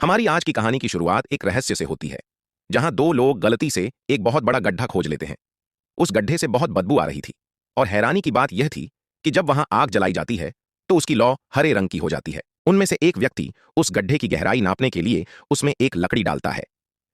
हमारी आज की कहानी की शुरुआत एक रहस्य से होती है, जहां दो लोग गलती से एक बहुत बड़ा गड्ढा खोज लेते हैं। उस गड्ढे से बहुत बदबू आ रही थी, और हैरानी की बात यह थी कि जब वहां आग जलाई जाती है तो उसकी लौ हरे रंग की हो जाती है। उनमें से एक व्यक्ति उस गड्ढे की गहराई नापने के लिए उसमें एक लकड़ी डालता है,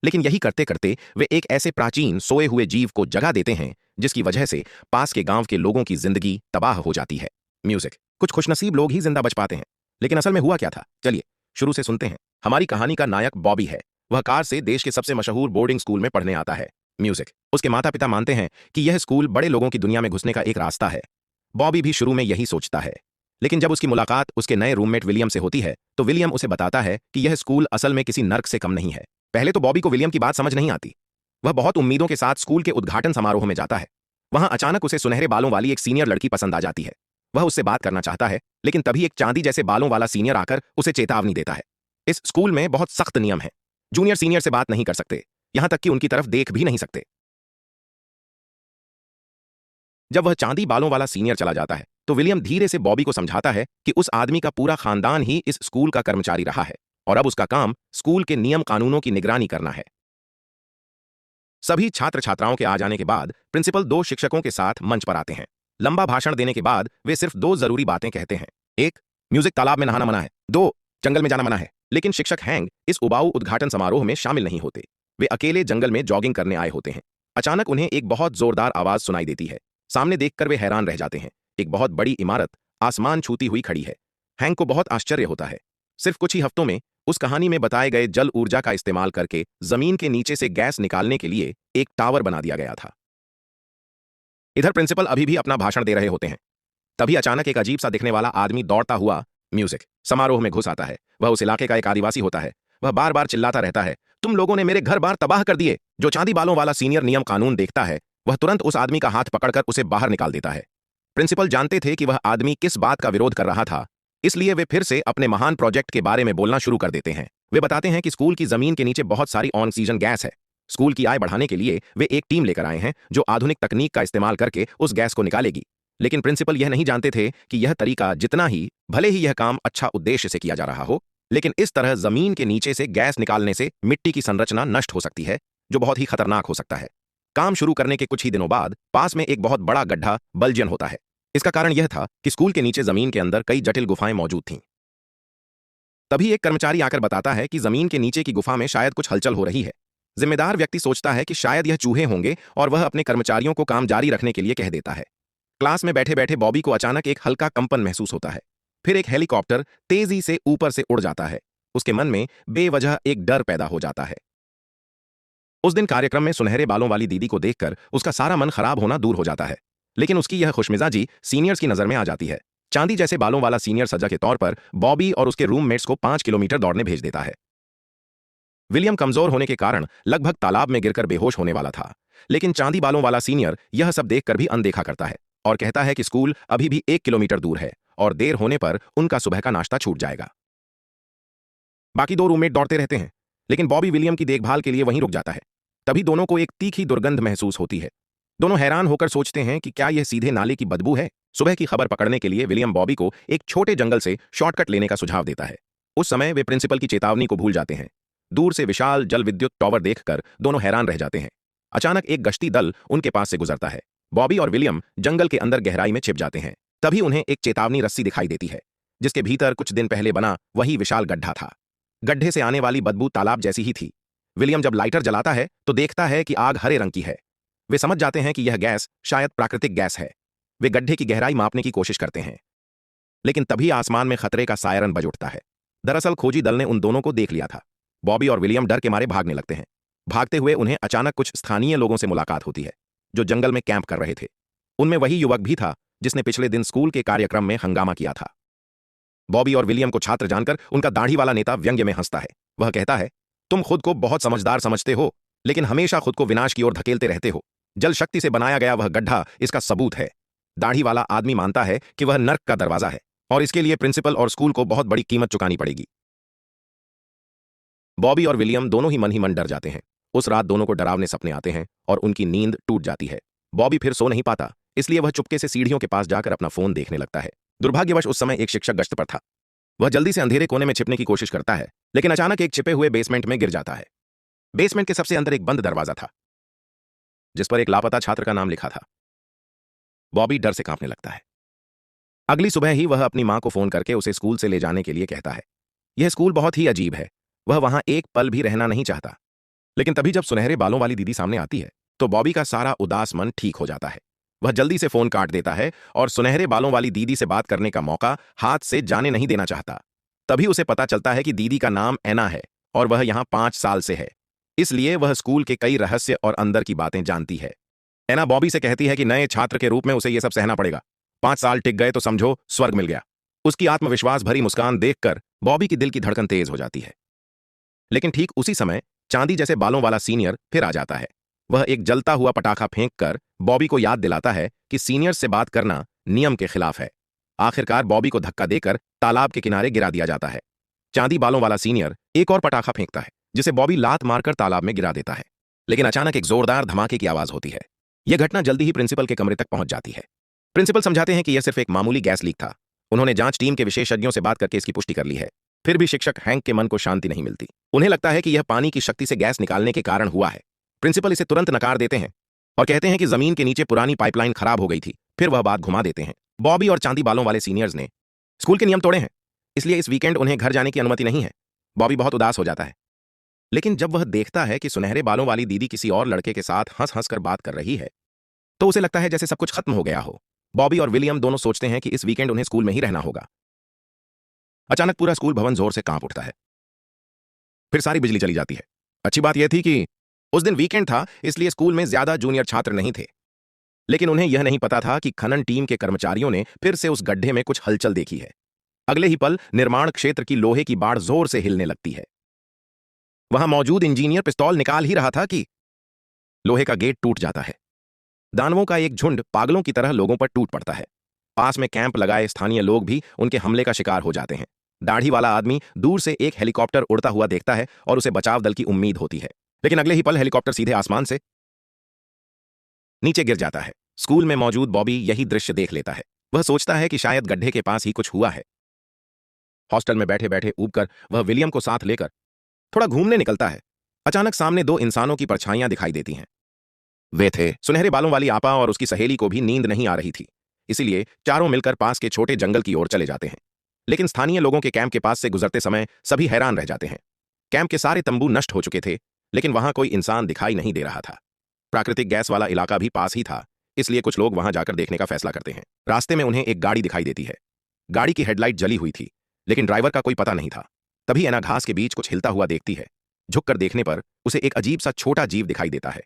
लेकिन यही करते करते वे एक ऐसे प्राचीन सोए हुए जीव को जगा देते हैं जिसकी वजह से पास के गांव के लोगों की जिंदगी तबाह हो जाती है। म्यूजिक। कुछ खुशनसीब लोग ही जिंदा बच पाते हैं, लेकिन असल में हुआ क्या था, चलिए शुरू से सुनते हैं। हमारी कहानी का नायक बॉबी है। वह कार से देश के सबसे मशहूर बोर्डिंग स्कूल में पढ़ने आता है। म्यूजिक। उसके माता पिता मानते हैं कि यह स्कूल बड़े लोगों की दुनिया में घुसने का एक रास्ता है। बॉबी भी शुरू में यही सोचता है, लेकिन जब उसकी मुलाकात उसके नए रूममेट विलियम से होती है तो विलियम उसे बताता है कि यह स्कूल असल में किसी नर्क से कम नहीं है। पहले तो बॉबी को विलियम की बात समझ नहीं आती। वह बहुत उम्मीदों के साथ स्कूल के उद्घाटन समारोह में जाता है। वहां अचानक उसे सुनहरे बालों वाली एक सीनियर लड़की पसंद आ जाती है। वह उससे बात करना चाहता है, लेकिन तभी एक चांदी जैसे बालों वाला सीनियर आकर उसे चेतावनी देता है। इस स्कूल में बहुत सख्त नियम है। जूनियर सीनियर से बात नहीं कर सकते, यहां तक कि उनकी तरफ देख भी नहीं सकते। जब वह चांदी बालों वाला सीनियर चला जाता है तो विलियम धीरे से बॉबी को समझाता है कि उस आदमी का पूरा खानदान ही इस स्कूल का कर्मचारी रहा है, और अब उसका काम स्कूल के नियम कानूनों की निगरानी करना है। सभी छात्र छात्राओं के आ जाने के बाद प्रिंसिपल दो शिक्षकों के साथ मंच पर आते हैं। लंबा भाषण देने के बाद वे सिर्फ दो जरूरी बातें कहते हैं। एक, म्यूजिक तालाब में नहाना मना है। दो, जंगल में जाना मना है। लेकिन शिक्षक हैंग इस उबाऊ उद्घाटन समारोह में शामिल नहीं होते। वे अकेले जंगल में जॉगिंग करने आए होते हैं। अचानक उन्हें एक बहुत जोरदार आवाज सुनाई देती है। सामने देखकर वे हैरान रह जाते हैं। एक बहुत बड़ी इमारत आसमान छूती हुई खड़ी है। हैंग को बहुत आश्चर्य होता है। सिर्फ कुछ ही हफ्तों में उस कहानी में बताए गए जल ऊर्जा का इस्तेमाल करके जमीन के नीचे से गैस निकालने के लिए एक टावर बना दिया गया था। इधर प्रिंसिपल अभी भी अपना भाषण दे रहे होते हैं। तभी अचानक एक अजीब सा दिखने वाला आदमी दौड़ता हुआ म्यूजिक समारोह में घुस आता है। वह उस इलाके का एक आदिवासी होता है। वह बार बार चिल्लाता रहता है, तुम लोगों ने मेरे घर बार तबाह कर दिए। जो चांदी बालों वाला सीनियर नियम कानून देखता है, वह तुरंत उस आदमी का हाथ पकड़कर उसे बाहर निकाल देता है। प्रिंसिपल जानते थे कि वह आदमी किस बात का विरोध कर रहा था, इसलिए वे फिर से अपने महान प्रोजेक्ट के बारे में बोलना शुरू कर देते हैं। वे बताते हैं कि स्कूल की जमीन के नीचे बहुत सारी ऑक्सीजन गैस है। स्कूल की आय बढ़ाने के लिए वे एक टीम लेकर आए हैं जो आधुनिक तकनीक का इस्तेमाल करके उस गैस को निकालेगी। लेकिन प्रिंसिपल यह नहीं जानते थे कि यह तरीका जितना ही भले ही यह काम अच्छा उद्देश्य से किया जा रहा हो, लेकिन इस तरह जमीन के नीचे से गैस निकालने से मिट्टी की संरचना नष्ट हो सकती है, जो बहुत ही खतरनाक हो सकता है। काम शुरू करने के कुछ ही दिनों बाद पास में एक बहुत बड़ा गड्ढा बल्जियन होता है। इसका कारण यह था कि स्कूल के नीचे जमीन के अंदर कई जटिल गुफाएं मौजूद थीं। तभी एक कर्मचारी आकर बताता है कि जमीन के नीचे की गुफा में शायद कुछ हलचल हो रही है। जिम्मेदार व्यक्ति सोचता है कि शायद यह चूहे होंगे और वह अपने कर्मचारियों को काम जारी रखने के लिए कह देता है। क्लास में बैठे बैठे बॉबी को अचानक एक हल्का कंपन महसूस होता है। फिर एक हेलीकॉप्टर तेजी से ऊपर से उड़ जाता है। उसके मन में बेवजह एक डर पैदा हो जाता है। उस दिन कार्यक्रम में सुनहरे बालों वाली दीदी को देखकर उसका सारा मन खराब होना दूर हो जाता है, लेकिन उसकी यह खुशमिजाजी सीनियर्स की नजर में आ जाती है। चांदी जैसे बालों वाला सीनियर सजा के तौर पर बॉबी और उसके रूममेट्स को 5 किलोमीटर दौड़ने भेज देता है। विलियम कमजोर होने के कारण लगभग तालाब में गिरकर बेहोश होने वाला था, लेकिन चांदी बालों वाला सीनियर यह सब देखकर भी अनदेखा करता है और कहता है कि स्कूल अभी भी 1 किलोमीटर दूर है और देर होने पर उनका सुबह का नाश्ता छूट जाएगा। बाकी दो रूममेट दौड़ते रहते हैं, लेकिन बॉबी विलियम की देखभाल के लिए वहीं रुक जाता है। तभी दोनों को एक तीखी दुर्गंध महसूस होती है। दोनों हैरान होकर सोचते हैं कि क्या यह सीधे नाले की बदबू है। सुबह की खबर पकड़ने के लिए विलियम बॉबी को एक छोटे जंगल से शॉर्टकट लेने का सुझाव देता है। उस समय वे प्रिंसिपल की चेतावनी को भूल जाते हैं। दूर से विशाल जल विद्युत टावर देखकर दोनों हैरान रह जाते हैं। अचानक एक गश्ती दल उनके पास से गुजरता है। बॉबी और विलियम जंगल के अंदर गहराई में छिप जाते हैं। तभी उन्हें एक चेतावनी रस्सी दिखाई देती है, जिसके भीतर कुछ दिन पहले बना वही विशाल गड्ढा था। गड्ढे से आने वाली बदबू तालाब जैसी ही थी। विलियम जब लाइटर जलाता है तो देखता है कि आग हरे रंग की है। वे समझ जाते हैं कि यह गैस शायद प्राकृतिक गैस है। वे गड्ढे की गहराई मापने की कोशिश करते हैं, लेकिन तभी आसमान में खतरे का सायरन बज उठता है। दरअसल खोजी दल ने उन दोनों को देख लिया था। बॉबी और विलियम डर के मारे भागने लगते हैं। भागते हुए उन्हें अचानक कुछ स्थानीय लोगों से मुलाकात होती है, जो जंगल में कैंप कर रहे थे। उनमें वही युवक भी था जिसने पिछले दिन स्कूल के कार्यक्रम में हंगामा किया था। बॉबी और विलियम को छात्र जानकर उनका दाढ़ी वाला नेता व्यंग्य में हंसता है। वह कहता है, तुम खुद को बहुत समझदार समझते हो, लेकिन हमेशा खुद को विनाश की ओर धकेलते रहते हो। जल शक्ति से बनाया गया वह गड्ढा इसका सबूत है। दाढ़ी वाला आदमी मानता है कि वह नर्क का दरवाजा है और इसके लिए प्रिंसिपल और स्कूल को बहुत बड़ी कीमत चुकानी पड़ेगी। बॉबी और विलियम दोनों ही मन डर जाते हैं। उस रात दोनों को डरावने सपने आते हैं और उनकी नींद टूट जाती है। बॉबी फिर सो नहीं पाता, इसलिए वह चुपके से सीढ़ियों के पास जाकर अपना फोन देखने लगता है। दुर्भाग्यवश उस समय एक शिक्षक गश्त पर था। वह जल्दी से अंधेरे कोने में छिपने की कोशिश करता है, लेकिन अचानक एक छिपे हुए बेसमेंट में गिर जाता है। बेसमेंट के सबसे अंदर एक बंद दरवाजा था जिस पर एक लापता छात्र का नाम लिखा था। बॉबी डर से कांपने लगता है। अगली सुबह ही वह अपनी मां को फोन करके उसे स्कूल से ले जाने के लिए कहता है। यह स्कूल बहुत ही अजीब है, वह वहां एक पल भी रहना नहीं चाहता। लेकिन तभी जब सुनहरे बालों वाली दीदी सामने आती है तो बॉबी का सारा उदास मन ठीक हो जाता है। वह जल्दी से फोन काट देता है और सुनहरे बालों वाली दीदी से बात करने का मौका हाथ से जाने नहीं देना चाहता। तभी उसे पता चलता है कि दीदी का नाम एना है और वह यहां 5 साल से है, इसलिए वह स्कूल के कई रहस्य और अंदर की बातें जानती है। एना बॉबी से कहती है कि नए छात्र के रूप में उसे यह सब सहना पड़ेगा। 5 साल टिक गए तो समझो स्वर्ग मिल गया। उसकी आत्मविश्वास भरी मुस्कान देखकर बॉबी की दिल की धड़कन तेज हो जाती है। लेकिन ठीक उसी समय चांदी जैसे बालों वाला सीनियर फिर आ जाता है। वह एक जलता हुआ पटाखा फेंक कर बॉबी को याद दिलाता है कि सीनियर से बात करना नियम के खिलाफ है। आखिरकार बॉबी को धक्का देकर तालाब के किनारे गिरा दिया जाता है। चांदी बालों वाला सीनियर एक और पटाखा फेंकता है जिसे बॉबी लात मारकर तालाब में गिरा देता है। लेकिन अचानक एक जोरदार धमाके की आवाज होती है। यह घटना जल्दी ही प्रिंसिपल के कमरे तक पहुंच जाती है। प्रिंसिपल समझाते हैं कि यह सिर्फ एक मामूली गैस लीक था। उन्होंने जांच टीम के विशेषज्ञों से बात करके इसकी पुष्टि कर ली है। फिर भी शिक्षक हैंक के मन को शांति नहीं मिलती। उन्हें लगता है कि यह पानी की शक्ति से गैस निकालने के कारण हुआ है। प्रिंसिपल इसे तुरंत नकार देते हैं और कहते हैं कि जमीन के नीचे पुरानी पाइपलाइन खराब हो गई थी। फिर वह बात घुमा देते हैं। बॉबी और चांदी बालों वाले सीनियर्स ने स्कूल के नियम तोड़े हैं, इसलिए इस वीकेंड उन्हें घर जाने की अनुमति नहीं है। बॉबी बहुत उदास हो जाता है। लेकिन जब वह देखता है कि सुनहरे बालों वाली दीदी किसी और लड़के के साथ हंस हंस कर बात कर रही है तो उसे लगता है जैसे सब कुछ खत्म हो गया हो। बॉबी और विलियम दोनों सोचते हैं कि इस वीकेंड उन्हें स्कूल में ही रहना होगा। अचानक पूरा स्कूल भवन जोर से कांप उठता है। फिर सारी बिजली चली जाती है। अच्छी बात यह थी कि उस दिन वीकेंड था, इसलिए स्कूल में ज्यादा जूनियर छात्र नहीं थे। लेकिन उन्हें यह नहीं पता था कि खनन टीम के कर्मचारियों ने फिर से उस गड्ढे में कुछ हलचल देखी है। अगले ही पल निर्माण क्षेत्र की लोहे की बाड़ जोर से हिलने लगती है। वहां मौजूद इंजीनियर पिस्तौल निकाल ही रहा था कि लोहे का गेट टूट जाता है। दानवों का एक झुंड पागलों की तरह लोगों पर टूट पड़ता है। पास में कैंप लगाए स्थानीय लोग भी उनके हमले का शिकार हो जाते हैं। दाढ़ी वाला आदमी दूर से एक हेलीकॉप्टर उड़ता हुआ देखता है और उसे बचाव दल की उम्मीद होती है। लेकिन अगले ही पल हेलीकॉप्टर सीधे आसमान से नीचे गिर जाता है। स्कूल में मौजूद बॉबी यही दृश्य देख लेता है। वह सोचता है कि शायद गड्ढे के पास ही कुछ हुआ है। हॉस्टल में बैठे बैठे ऊबकर वह विलियम को साथ लेकर थोड़ा घूमने निकलता है। अचानक सामने 2 इंसानों की परछाइयां दिखाई देती हैं। वे थे सुनहरे बालों वाली आपा और उसकी सहेली को भी नींद नहीं आ रही थी, इसीलिए चारों मिलकर पास के छोटे जंगल की ओर चले जाते हैं। लेकिन स्थानीय लोगों के कैंप के पास से गुजरते समय सभी हैरान रह जाते हैं। कैंप के सारे तंबू नष्ट हो चुके थे, लेकिन वहां कोई इंसान दिखाई नहीं दे रहा था। प्राकृतिक गैस वाला इलाका भी पास ही था, इसलिए कुछ लोग वहां जाकर देखने का फैसला करते हैं। रास्ते में उन्हें एक गाड़ी दिखाई देती है। गाड़ी की हेडलाइट जली हुई थी, लेकिन ड्राइवर का कोई पता नहीं था। तभी एना घास के बीच कुछ हिलता हुआ देखती है। झुककर देखने पर उसे एक अजीब सा छोटा जीव दिखाई देता है।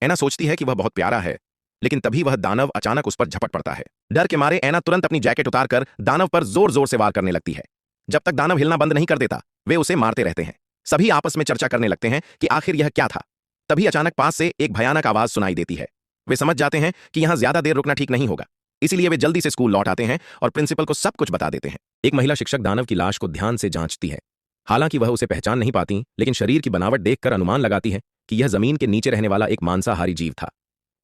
एना सोचती है कि वह बहुत प्यारा है, लेकिन तभी वह दानव अचानक उस पर झपट पड़ता है। डर के मारे एना तुरंत अपनी जैकेट उतारकर दानव पर जोर जोर से वार करने लगती है। जब तक दानव हिलना बंद नहीं कर देता, वे उसे मारते रहते हैं। सभी आपस में चर्चा करने लगते हैं कि आखिर यह क्या था। तभी अचानक पास से एक भयानक आवाज सुनाई देती है। वे समझ जाते हैं कि यहां ज्यादा देर रुकना ठीक नहीं होगा, इसीलिए वे जल्दी से स्कूल लौट आते हैं और प्रिंसिपल को सब कुछ बता देते हैं। एक महिला शिक्षक दानव की लाश को ध्यान से जांचती है। हालांकि वह उसे पहचान नहीं पाती, लेकिन शरीर की बनावट देखकर अनुमान लगाती है कि यह जमीन के नीचे रहने वाला एक मांसाहारी जीव था।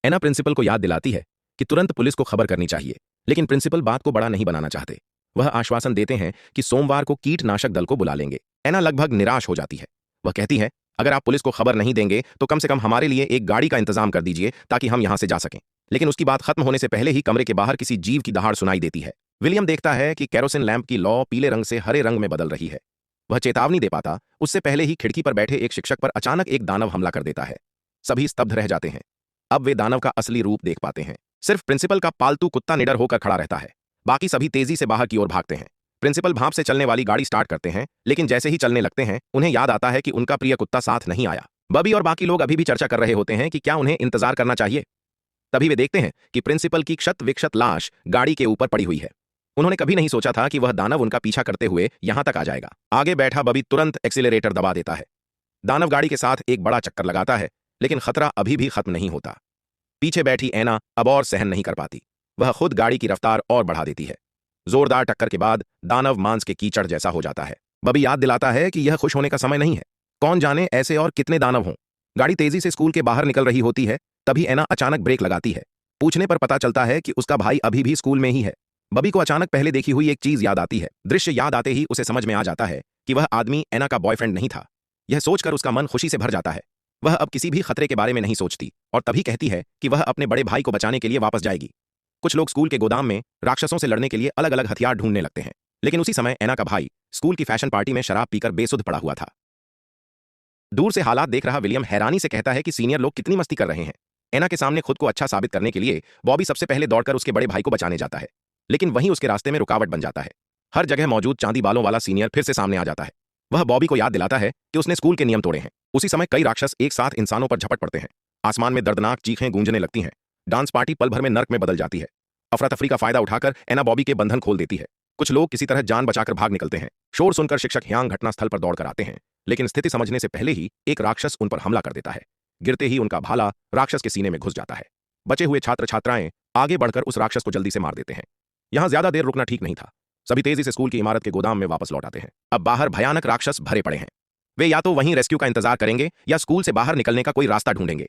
एना प्रिंसिपल को याद दिलाती है कि तुरंत पुलिस को खबर करनी चाहिए, लेकिन प्रिंसिपल बात को बड़ा नहीं बनाना चाहते। वह आश्वासन देते हैं कि सोमवार को कीटनाशक दल को बुला लेंगे। एना लगभग निराश हो जाती है। वह कहती है, अगर आप पुलिस को खबर नहीं देंगे तो कम से कम हमारे लिए एक गाड़ी का इंतजाम कर दीजिए ताकि हम यहां से जा सकें। लेकिन उसकी बात खत्म होने से पहले ही कमरे के बाहर किसी जीव की दहाड़ सुनाई देती है। विलियम देखता है कि केरोसिन लैंप की लौ पीले रंग से हरे रंग में बदल रही है। वह चेतावनी दे पाता उससे पहले ही खिड़की पर बैठे एक शिक्षक पर अचानक एक दानव हमला कर देता है। सभी स्तब्ध रह जाते हैं। अब वे दानव का असली रूप देख पाते हैं। सिर्फ प्रिंसिपल का पालतू कुत्ता निडर होकर खड़ा रहता है। बाकी सभी तेजी से बाहर की ओर भागते हैं। प्रिंसिपल भाप से चलने वाली गाड़ी स्टार्ट करते हैं, लेकिन जैसे ही चलने लगते हैं उन्हें याद आता है कि उनका प्रिय कुत्ता साथ नहीं आया। बबी और बाकी लोग अभी भी चर्चा कर रहे होते हैं कि क्या उन्हें इंतजार करना चाहिए। तभी वे देखते हैं कि प्रिंसिपल की क्षत विक्षत लाश गाड़ी के ऊपर पड़ी हुई है। उन्होंने कभी नहीं सोचा था कि वह दानव उनका पीछा करते हुए यहां तक आ जाएगा। आगे बैठा बबी तुरंत एक्सीलरेटर दबा देता है। दानव गाड़ी के साथ एक बड़ा चक्कर लगाता है, लेकिन खतरा अभी भी खत्म नहीं होता। पीछे बैठी एना अब और सहन नहीं कर पाती। वह खुद गाड़ी की रफ्तार और बढ़ा देती है। जोरदार टक्कर के बाद दानव मांस के कीचड़ जैसा हो जाता है। बबी याद दिलाता है कि यह खुश होने का समय नहीं है। कौन जाने ऐसे और कितने दानव हों। गाड़ी तेजी से स्कूल के बाहर निकल रही होती है। तभी एना अचानक ब्रेक लगाती है। पूछने पर पता चलता है कि उसका भाई अभी भी स्कूल में ही है। बबी को अचानक पहले देखी हुई एक चीज याद आती है। दृश्य याद आते ही उसे समझ में आ जाता है कि वह आदमी एना का बॉयफ्रेंड नहीं था। यह सोचकर उसका मन खुशी से भर जाता है। वह अब किसी भी खतरे के बारे में नहीं सोचती और तभी कहती है कि वह अपने बड़े भाई को बचाने के लिए वापस जाएगी। कुछ लोग स्कूल के गोदाम में राक्षसों से लड़ने के लिए अलग अलग हथियार ढूंढने लगते हैं, लेकिन उसी समय एना का भाई स्कूल की फैशन पार्टी में शराब पीकर बेसुध पड़ा हुआ था। दूर से हालात देख रहा विलियम हैरानी से कहता है कि सीनियर लोग कितनी मस्ती कर रहे हैं। एना के सामने खुद को अच्छा साबित करने के लिए बॉबी सबसे पहले दौड़कर उसके बड़े भाई को बचाने जाता है, लेकिन वहीं उसके रास्ते में रुकावट बन जाता है। हर जगह मौजूद चांदी बालों वाला सीनियर फिर से सामने आ जाता है। वह बॉबी को याद दिलाता है कि उसने स्कूल के नियम तोड़े हैं। उसी समय कई राक्षस एक साथ इंसानों पर झपट पड़ते हैं। आसमान में दर्दनाक चीखें गूंजने लगती हैं। डांस पार्टी पल भर में नर्क में बदल जाती है। अफरा तफरी का फायदा उठाकर एना बॉबी के बंधन खोल देती है। कुछ लोग किसी तरह जान बचाकर भाग निकलते हैं। शोर सुनकर शिक्षक ह्यांग घटनास्थल पर दौड़कर आते हैं, लेकिन स्थिति समझने से पहले ही एक राक्षस उन पर हमला कर देता है। गिरते ही उनका भाला राक्षस के सीने में घुस जाता है। बचे हुए छात्र छात्राएं आगे बढ़कर उस राक्षस को जल्दी से मार देते हैं। यहां ज्यादा देर रुकना ठीक नहीं था। सभी तेजी से स्कूल की इमारत के गोदाम में वापस लौट आते हैं। अब बाहर भयानक राक्षस भरे पड़े हैं। वे या तो वहीं रेस्क्यू का इंतजार करेंगे या स्कूल से बाहर निकलने का कोई रास्ता ढूंढेंगे।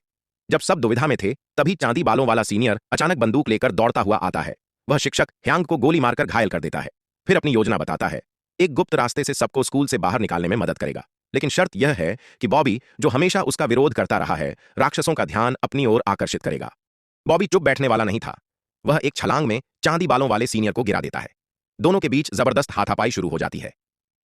जब सब दुविधा में थे, तभी चांदी बालों वाला सीनियर अचानक बंदूक लेकर दौड़ता हुआ आता है। वह शिक्षक ह्यांग को गोली मारकर घायल कर देता है। फिर अपनी योजना बताता है। एक गुप्त रास्ते से सबको स्कूल से बाहर निकालने में मदद करेगा, लेकिन शर्त यह है कि बॉबी, जो हमेशा उसका विरोध करता रहा है, राक्षसों का ध्यान अपनी ओर आकर्षित करेगा। बॉबी चुप बैठने वाला नहीं था। वह एक छलांग में चांदी बालों वाले सीनियर को गिरा देता है। दोनों के बीच जबरदस्त हाथापाई शुरू हो जाती है।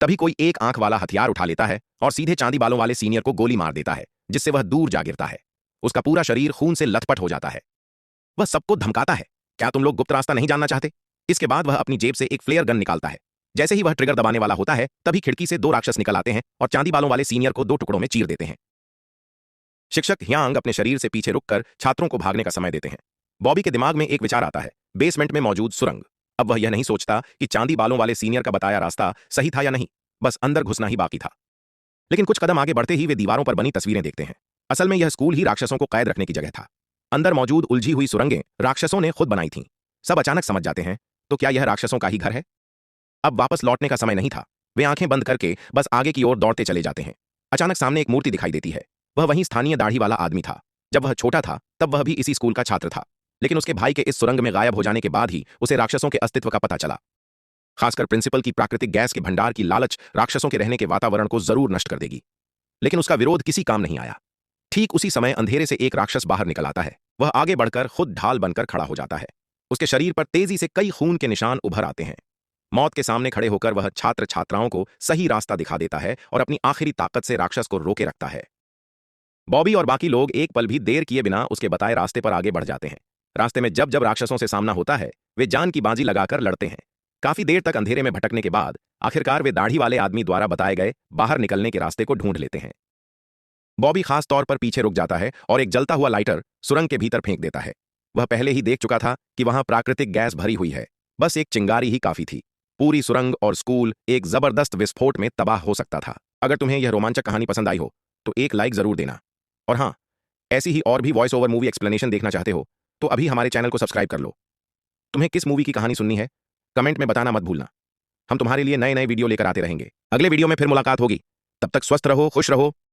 तभी कोई एक आंख वाला हथियार उठा लेता है और सीधे चांदी बालों वाले सीनियर को गोली मार देता है, जिससे वह दूर जा गिरता है। उसका पूरा शरीर खून से लथपथ हो जाता है। वह सबको धमकाता है, क्या तुम लोग गुप्त रास्ता नहीं जानना चाहते? इसके बाद वह अपनी जेब से एक फ्लेयर गन निकालता है। जैसे ही वह ट्रिगर दबाने वाला होता है, तभी खिड़की से दो राक्षस निकल आते हैं और चांदी बालों वाले सीनियर को दो टुकड़ों में चीर देते हैं। शिक्षक ह्यांग अपने शरीर से पीछे रुककर छात्रों को भागने का समय देते हैं। बॉबी के दिमाग में एक विचार आता है, बेसमेंट में मौजूद सुरंग। अब वह यह नहीं सोचता कि चांदी बालों वाले सीनियर का बताया रास्ता सही था या नहीं, बस अंदर घुसना ही बाकी था। लेकिन कुछ कदम आगे बढ़ते ही वे दीवारों पर बनी तस्वीरें देखते हैं। असल में यह स्कूल ही राक्षसों को कैद रखने की जगह था। अंदर मौजूद उलझी हुई सुरंगें राक्षसों ने खुद बनाई थीं। सब अचानक समझ जाते हैं, तो क्या यह राक्षसों का ही घर है? अब वापस लौटने का समय नहीं था। वे आंखें बंद करके बस आगे की ओर दौड़ते चले जाते हैं। अचानक सामने एक मूर्ति दिखाई देती है। वह वहीं स्थानीय दाढ़ी वाला आदमी था। जब वह छोटा था तब वह भी इसी स्कूल का छात्र था, लेकिन उसके भाई के इस सुरंग में गायब हो जाने के बाद ही उसे राक्षसों के अस्तित्व का पता चला। खासकर प्रिंसिपल की प्राकृतिक गैस के भंडार की लालच राक्षसों के रहने के वातावरण को जरूर नष्ट कर देगी। लेकिन उसका विरोध किसी काम नहीं आया। ठीक उसी समय अंधेरे से एक राक्षस बाहर निकल आता है। वह आगे बढ़कर खुद ढाल बनकर खड़ा हो जाता है। उसके शरीर पर तेजी से कई खून के निशान उभर आते हैं। मौत के सामने खड़े होकर वह छात्र छात्राओं को सही रास्ता दिखा देता है और अपनी आखिरी ताकत से राक्षस को रोके रखता है। बॉबी और बाकी लोग एक पल भी देर किए बिना उसके बताए रास्ते पर आगे बढ़ जाते हैं। रास्ते में जब जब राक्षसों से सामना होता है, वे जान की बाजी लगाकर लड़ते हैं। काफी देर तक अंधेरे में भटकने के बाद आखिरकार वे दाढ़ी वाले आदमी द्वारा बताए गए बाहर निकलने के रास्ते को ढूंढ लेते हैं। बॉबी खास तौर पर पीछे रुक जाता है और एक जलता हुआ लाइटर सुरंग के भीतर फेंक देता है। वह पहले ही देख चुका था कि वहां प्राकृतिक गैस भरी हुई है। बस एक चिंगारी ही काफी थी। पूरी सुरंग और स्कूल एक जबरदस्त विस्फोट में तबाह हो सकता था। अगर तुम्हें यह रोमांचक कहानी पसंद आई हो तो एक लाइक जरूर देना। और हाँ, ऐसी ही और भी वॉइस ओवर मूवी एक्सप्लेनेशन देखना चाहते हो तो अभी हमारे चैनल को सब्सक्राइब कर लो। तुम्हें किस मूवी की कहानी सुननी है कमेंट में बताना मत भूलना। हम तुम्हारे लिए नए नए वीडियो लेकर आते रहेंगे। अगले वीडियो में फिर मुलाकात होगी। तब तक स्वस्थ रहो, खुश रहो।